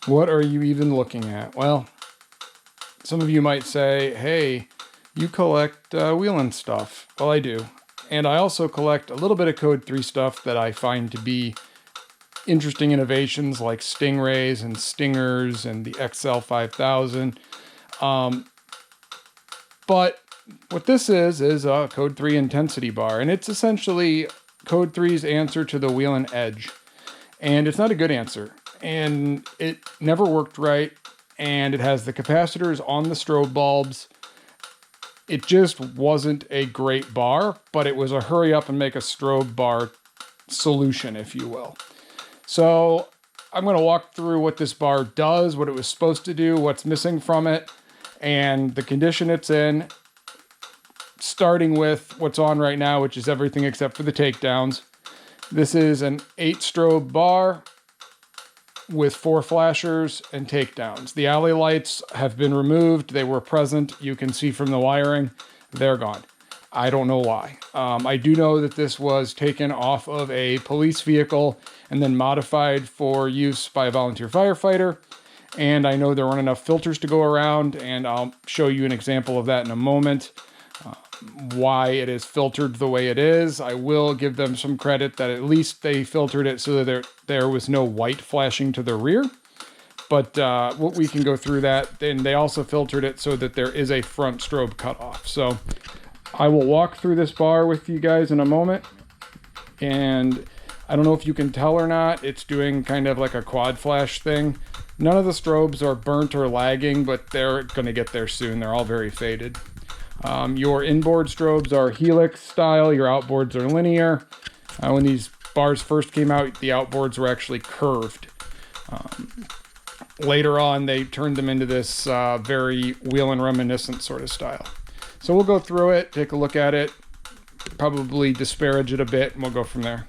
What are you even looking at? Well, some of you might say, hey, you collect wheeling stuff. Well, I do. And I also collect a little bit of Code 3 stuff that I find to be interesting innovations like Stingrays and Stingers and the XL 5000. But what this is a Code 3 intensity bar, and it's essentially Code 3's answer to the Whelen Edge. And it's not a good answer, and it never worked right, and it has the capacitors on the strobe bulbs. It just wasn't a great bar, but it was a hurry up and make a strobe bar solution, if you will. So I'm going to walk through what this bar does, what it was supposed to do, what's missing from it, and the condition it's in, starting with what's on right now, which is everything except for the takedowns. This is an 8 strobe bar with 4 flashers and takedowns. The alley lights have been removed. They were present. You can see from the wiring, they're gone. I don't know why. I do know that this was taken off of a police vehicle and then modified for use by a volunteer firefighter. And I know there weren't enough filters to go around, and I'll show you an example of that in a moment. Why it is filtered the way it is. I will give them some credit that at least they filtered it so that there was no white flashing to the rear. But we can go through that. Then they also filtered it so that there is a front strobe cutoff. So I will walk through this bar with you guys in a moment. And I don't know if you can tell or not, it's doing kind of like a quad flash thing. None of the strobes are burnt or lagging, but they're going to get there soon. They're all very faded. Your inboard strobes are helix style, your outboards are linear. When these bars first came out, the outboards were actually curved. Later on, they turned them into this very Whelen reminiscent sort of style. So we'll go through it, take a look at it, probably disparage it a bit, and we'll go from there.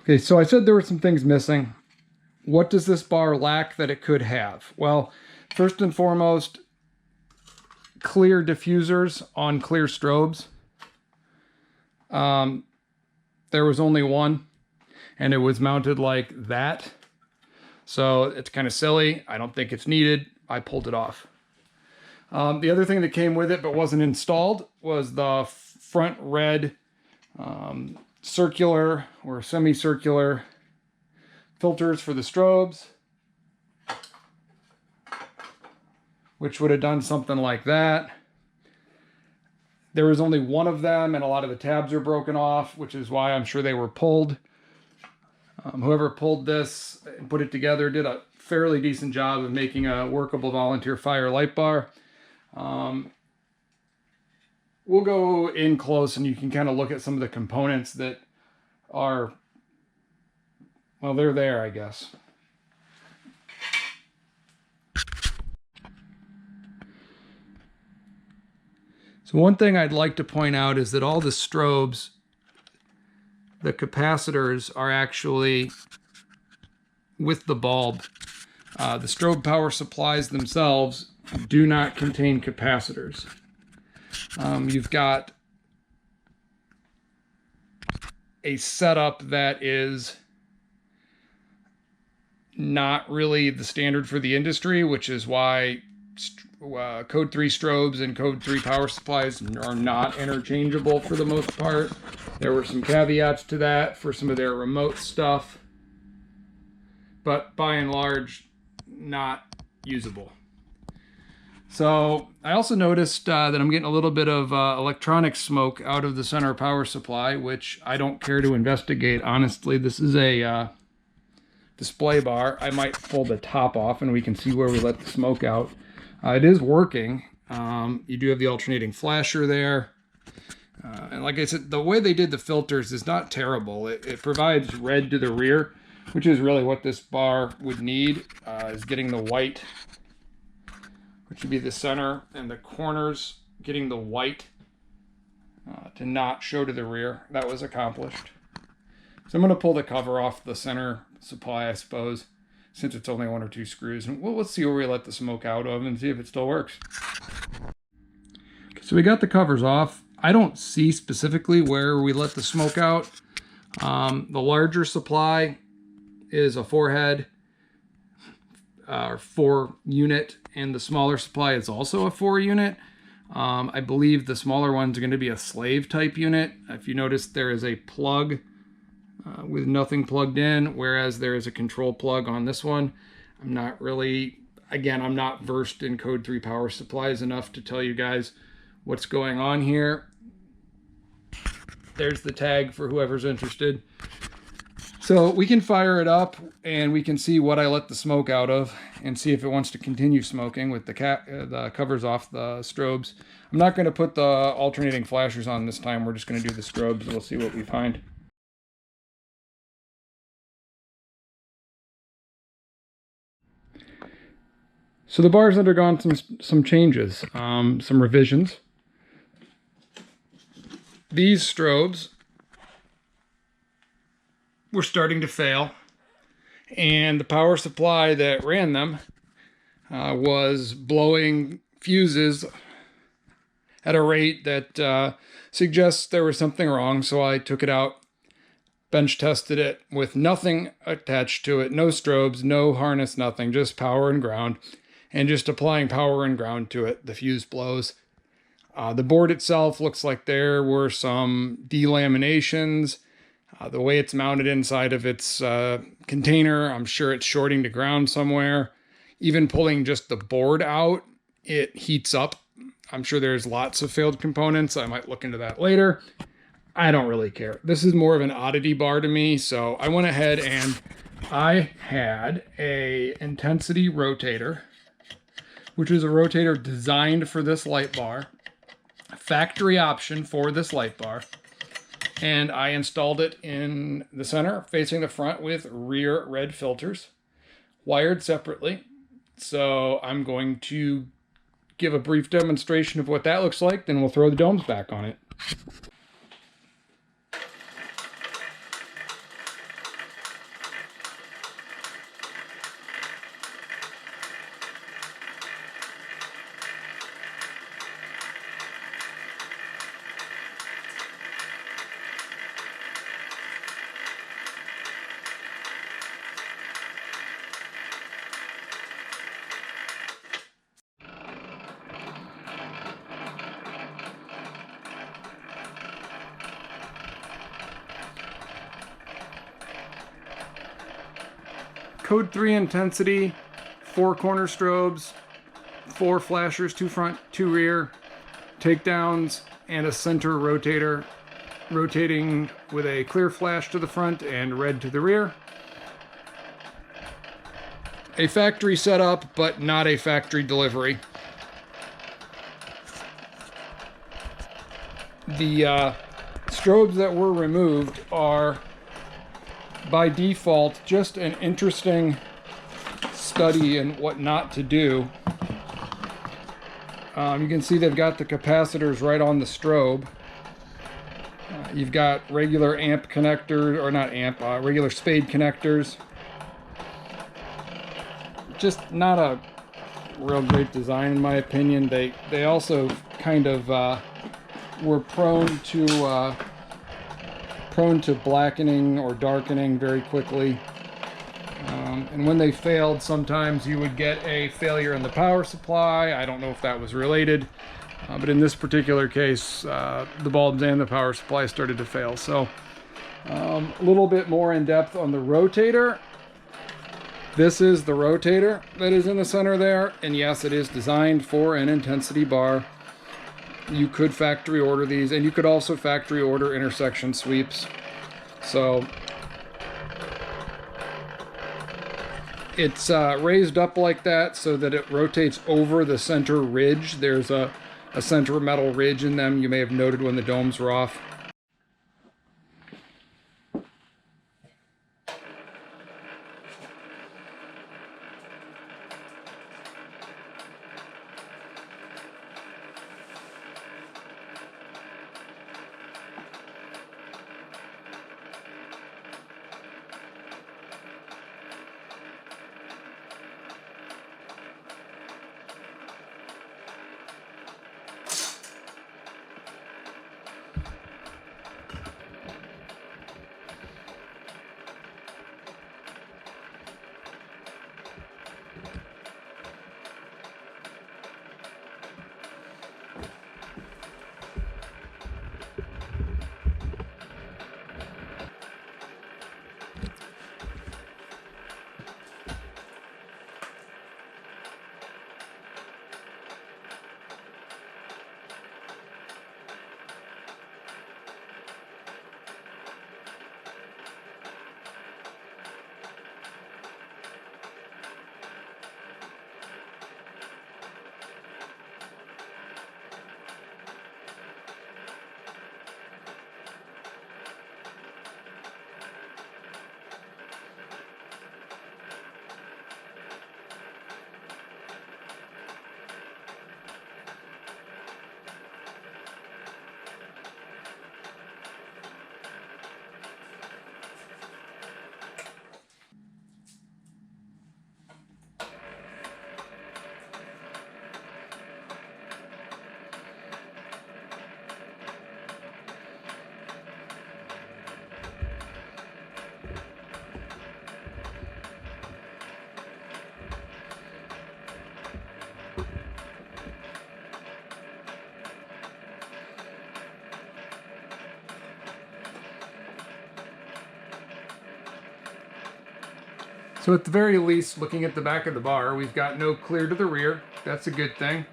Okay, so I said there were some things missing. What does this bar lack that it could have? Well, first and foremost, clear diffusers on clear strobes. There was only one, and it was mounted like that. So it's kind of silly. I don't think it's needed. I pulled it off. The other thing that came with it but wasn't installed was the front red circular or semicircular filters for the strobes, which would have done something like that. There was only one of them, and a lot of the tabs are broken off, which is why I'm sure they were pulled. Whoever pulled this and put it together did a fairly decent job of making a workable volunteer fire light bar. We'll go in close and you can kind of look at some of the components that are, well, they're there, I guess. So one thing I'd like to point out is that all the strobes, the capacitors are actually with the bulb. The strobe power supplies themselves do not contain capacitors. You've got a setup that is not really the standard for the industry, which is why Code 3 strobes and Code 3 power supplies are not interchangeable for the most part. There were some caveats to that for some of their remote stuff, but by and large, not usable. So I also noticed that I'm getting a little bit of electronic smoke out of the center power supply, which I don't care to investigate. Honestly, this is a display bar. I might pull the top off and we can see where we let the smoke out. It is working. You do have the alternating flasher there. And like I said, the way they did the filters is not terrible. It provides red to the rear, which is really what this bar would need, is getting the white, which would be the center, and the corners, getting the white to not show to the rear. That was accomplished. So I'm going to pull the cover off the center supply, I suppose, since it's only 1 or 2 screws. And let's see where we let the smoke out of and see if it still works. Okay, so we got the covers off. I don't see specifically where we let the smoke out. The larger supply is a 4-head. or 4 unit, and the smaller supply is also a 4 unit. I believe the smaller one's going to be a slave type unit. If you notice, there is a plug with nothing plugged in, whereas there is a control plug on this one. I'm not really, again, I'm not versed in Code 3 power supplies enough to tell you guys what's going on here. There's the tag for whoever's interested. So we can fire it up and we can see what I let the smoke out of and see if it wants to continue smoking with the covers off the strobes. I'm not going to put the alternating flashers on this time. We're just going to do the strobes. We'll see what we find. So the bar's undergone some changes, some revisions. These strobes were starting to fail, and the power supply that ran them was blowing fuses at a rate that suggests there was something wrong. So I took it out, bench tested it with nothing attached to it, no strobes, no harness, nothing, just power and ground, and just applying power and ground to it, the fuse blows. The board itself looks like there were some delaminations. The way it's mounted inside of its container, I'm sure it's shorting to ground somewhere. Even pulling just the board out, it heats up. I'm sure there's lots of failed components. I might look into that later. I don't really care. This is more of an oddity bar to me, so I went ahead and I had a intensity rotator, which is a rotator designed for this light bar, factory option for this light bar. And I installed it in the center, facing the front with rear red filters, wired separately. So I'm going to give a brief demonstration of what that looks like, then we'll throw the domes back on it. Code 3 intensity, 4 corner strobes, 4 flashers, 2 front, 2 rear, takedowns, and a center rotator, rotating with a clear flash to the front and red to the rear. A factory setup, but not a factory delivery. The strobes that were removed are by default just an interesting study in what not to do. You can see they've got the capacitors right on the strobe. You've got regular amp connectors, or not amp, regular spade connectors. Just not a real great design in my opinion. They also kind of were prone to blackening or darkening very quickly. And when they failed, sometimes you would get a failure in the power supply. I don't know if that was related, but in this particular case, the bulbs and the power supply started to fail. So a little bit more in depth on the rotator. This is the rotator that is in the center there, and yes, it is designed for an intensity bar. You could factory order these, and you could also factory order intersection sweeps. So it's raised up like that so that it rotates over the center ridge. There's a center metal ridge in them. You may have noted when the domes were off. So at the very least, looking at the back of the bar, we've got no clear to the rear. That's a good thing.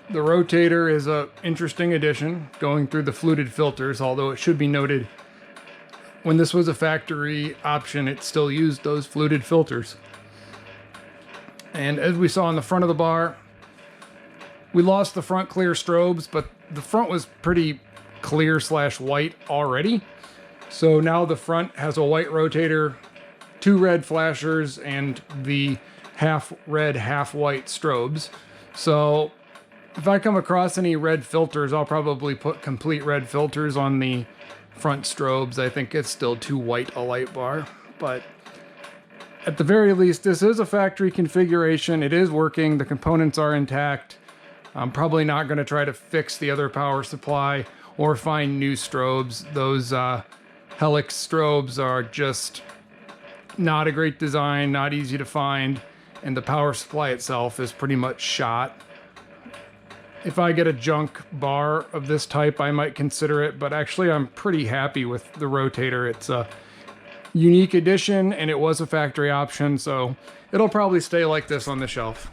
The rotator is an interesting addition, going through the fluted filters, although it should be noted, when this was a factory option, it still used those fluted filters. And as we saw on the front of the bar, we lost the front clear strobes, but the front was pretty clear / white already. So now the front has a white rotator, 2 red flashers, and the half red, half white strobes. So if I come across any red filters, I'll probably put complete red filters on the front strobes. I think it's still too white a light bar, but at the very least, this is a factory configuration. It is working. The components are intact. I'm probably not going to try to fix the other power supply or find new strobes. Those Helix strobes are just not a great design, not easy to find, and the power supply itself is pretty much shot. If I get a junk bar of this type, I might consider it, but actually I'm pretty happy with the rotator. It's a unique addition, and it was a factory option, so it'll probably stay like this on the shelf.